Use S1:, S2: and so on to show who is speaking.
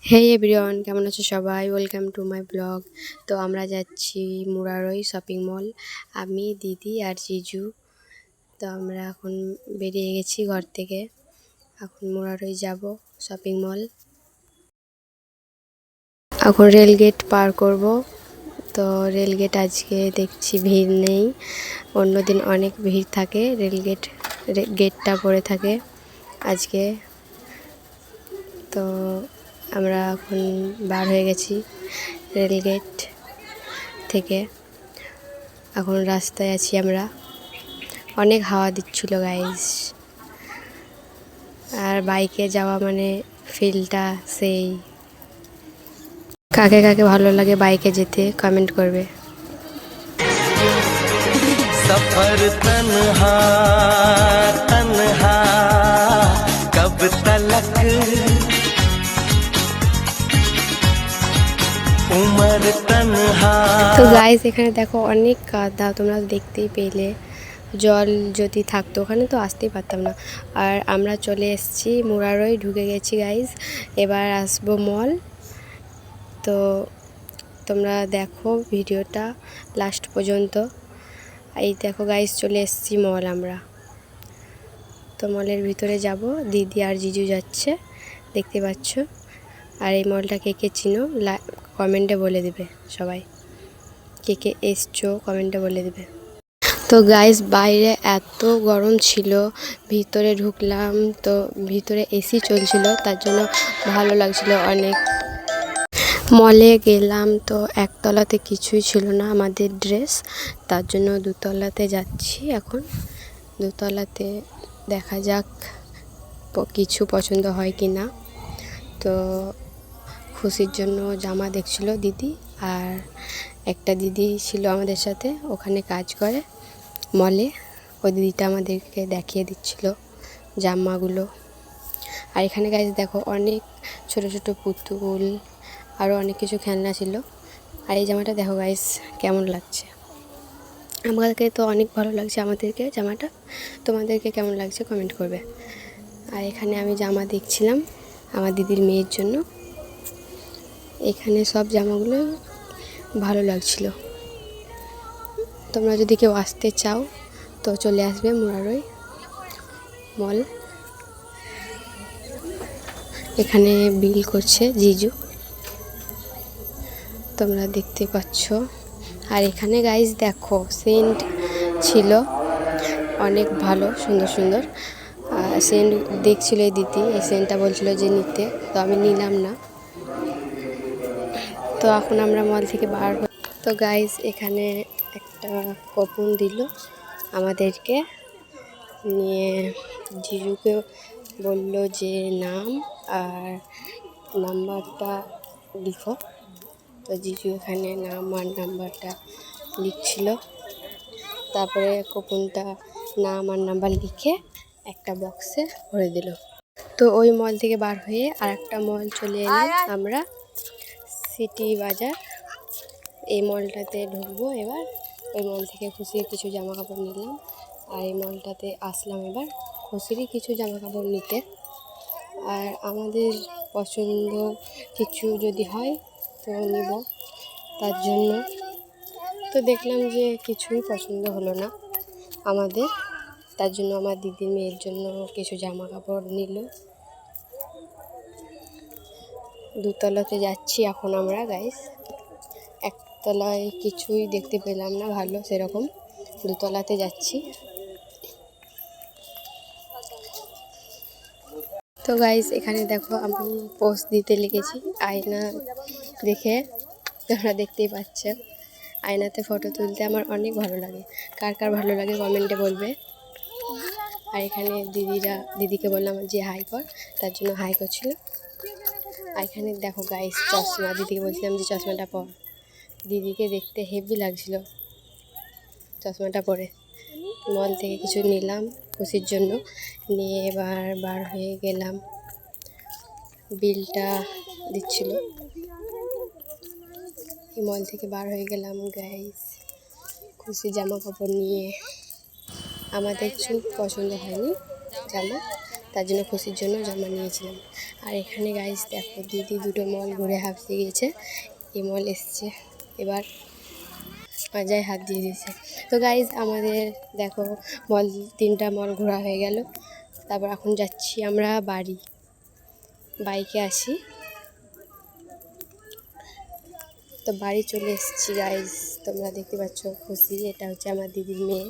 S1: হেই everyone, কেমন আছো সবাই? Welcome to my blog. তো আমরা যাচ্ছি মুরারই শপিং মল, আমি, দিদি আর জিজু। তো আমরা এখন বেরিয়ে গেছি ঘর থেকে, এখন মুরারই যাব শপিং মল। এখন রেলগেট পার করব। তো রেলগেট আজকে দেখছি ভিড় নেই, অন্যদিন অনেক ভিড় থাকে, গেটটা পড়ে থাকে আজকে। তো আমরা এখন বার হয়ে গেছি রেলগেট থেকে, এখন রাস্তায় আছি আমরা। অনেক হাওয়া দিচ্ছিল গাইস, আর বাইকে যাওয়া মানে ফিলটা সেই। কাকে কাকে ভালো লাগে বাইকে যেতে কমেন্ট করবে।
S2: सफर तन्हा तन्हा कब तलक उम्र तन्हा।
S1: তো গাইস এখানে দেখো অনেক কাদা, তোমরা দেখতেই পেলে। জল যদি থাকতো ওখানে তো আসতেই পারতাম না। আর আমরা চলে এসেছি মুরারই, ঢুকে গেছি গাইস। এবার আসবো মল। তো তোমরা দেখো ভিডিওটা লাস্ট পর্যন্ত। এই দেখো গাইস, চলে এসেছি মল আমরা। তো মলের ভিতরে যাব, দিদি আর জিজু যাচ্ছে, দেখতে পাচ্ছ। আর এই মলটা কে কে চিনো কমেন্টে বলে দেবে সবাই, কে কে এসছো কমেন্টে বলে দেবে। তো গাইস বাইরে এত গরম ছিল, ভিতরে ঢুকলাম তো ভিতরে এসি চলছিল, তার জন্য ভালো লাগছিল অনেক। মলে গেলাম তো একতলাতে কিছুই ছিল না আমাদের ড্রেস, তার জন্য দুতলাতে যাচ্ছি এখন। দুতলাতে দেখা যাক কিছু পছন্দ হয় কি না। তো খুশির জন্য জামা দেখছিল দিদি, আর একটা দিদি ছিল আমাদের সাথে, ওখানে কাজ করে মলে। ওই দিদিটা আমাদেরকে দেখিয়ে দিচ্ছিল জামাগুলো। আর এখানে গাইস দেখো অনেক ছোট ছোট পুতুল, আরও অনেক কিছু খেলনা ছিল। আর এই জামাটা দেখো গাইস কেমন লাগছে, আমাদেরকে তো অনেক ভালো লাগছে আমাদেরকে জামাটা। তোমাদেরকে কেমন লাগছে কমেন্ট করবে। আর এখানে আমি জামা দেখছিলাম আমার দিদির মেয়ের জন্য। এখানে সব জামাগুলো ভালো লাগছিল। তোমরা যদি কেউ আসতে চাও তো চলে আসবে মুরারই মল। এখানে বিল করছে জিজু, তোমরা দেখতে পাচ্ছ। আর এখানে গাইস দেখো সেন্ট ছিল অনেক ভালো, সুন্দর সুন্দর সেন্ট দেখছিল এই দিদি। এই সেন্টটা বলছিল যে নিতে, তো আমি নিলাম না। তো এখন আমরা মল থেকে বার হই। তো গাইস এখানে একটা কুপন দিল আমাদেরকে, নিয়ে জিজুকে বলল যে নাম আর নাম্বারটা লিখো। তো জিজু এখানে নাম আর নাম্বারটা লিখছিল, তারপরে কুপনটা নাম আর নাম্বার লিখে একটা বক্সে ভরে দিল। তো ওই মল থেকে বার হয়ে আর একটা মল চলে এলাম আমরা, সিটি বাজার। এই মলটাতে ঢুকবো এবার। ওই মল থেকে খুশির কিছু জামা কাপড় নিলাম, আর এই মলটাতে আসলাম এবার খুশিরই কিছু জামা কাপড় নিতে। আর আমাদের পছন্দ কিছু যদি হয় তো নিব, তার জন্য। তো দেখলাম যে কিছুই পছন্দ হলো না আমাদের, তার জন্য আমার দিদির মেয়ের জন্য কিছু জামা কাপড় নিল। দুতলাতে যাচ্ছি এখন আমরা গাইস, একতলায় কিছুই দেখতে পেলাম না ভালো সেরকম, দুতলাতে যাচ্ছি। তো গাইস এখানে দেখো আমি পোস্ট দিতে লিখেছি আয়না দেখে, তোমরা দেখতেই পাচ্ছ। আয়নাতে ফটো তুলতে আমার অনেক ভালো লাগে, কার কার ভালো লাগে কমেন্টে বলবে। আর এখানে দিদিকে বললাম যে হাই কর, তার জন্য হাই করছিল। আর এখানে দেখো গাইস চশমা, দিদিকে বলছিলাম যে চশমাটা পর, দিদিকে দেখতে হেভি লাগছিল চশমাটা পরে। মল থেকে কিছু নিলাম খুশির জন্য, নিয়ে এবার বার হয়ে গেলাম। বিলটা দিচ্ছিল, মল থেকে বার হয়ে গেলাম গাইস খুশি জামা কাপড় নিয়ে। আমাদের চুপ পছন্দ হয়নি জামা, তার জন্য খুশির জন্য জামা নিয়েছিলাম। আর এখানে গাইস দেখো দিদি দুটো মল ঘুরে হাঁপিয়ে গিয়েছে, এই মল এসছে, এবার মাজায় হাত দিয়ে দিয়েছে। তো গাইস আমাদের দেখো মল 3টা মল ঘোরা হয়ে গেল। তারপর এখন যাচ্ছি আমরা বাড়ি, বাইকে আসি। তো বাড়ি চলে এসেছি গাইস, তোমরা দেখতে পাচ্ছ খুশি, এটা হচ্ছে আমার দিদির মেয়ে।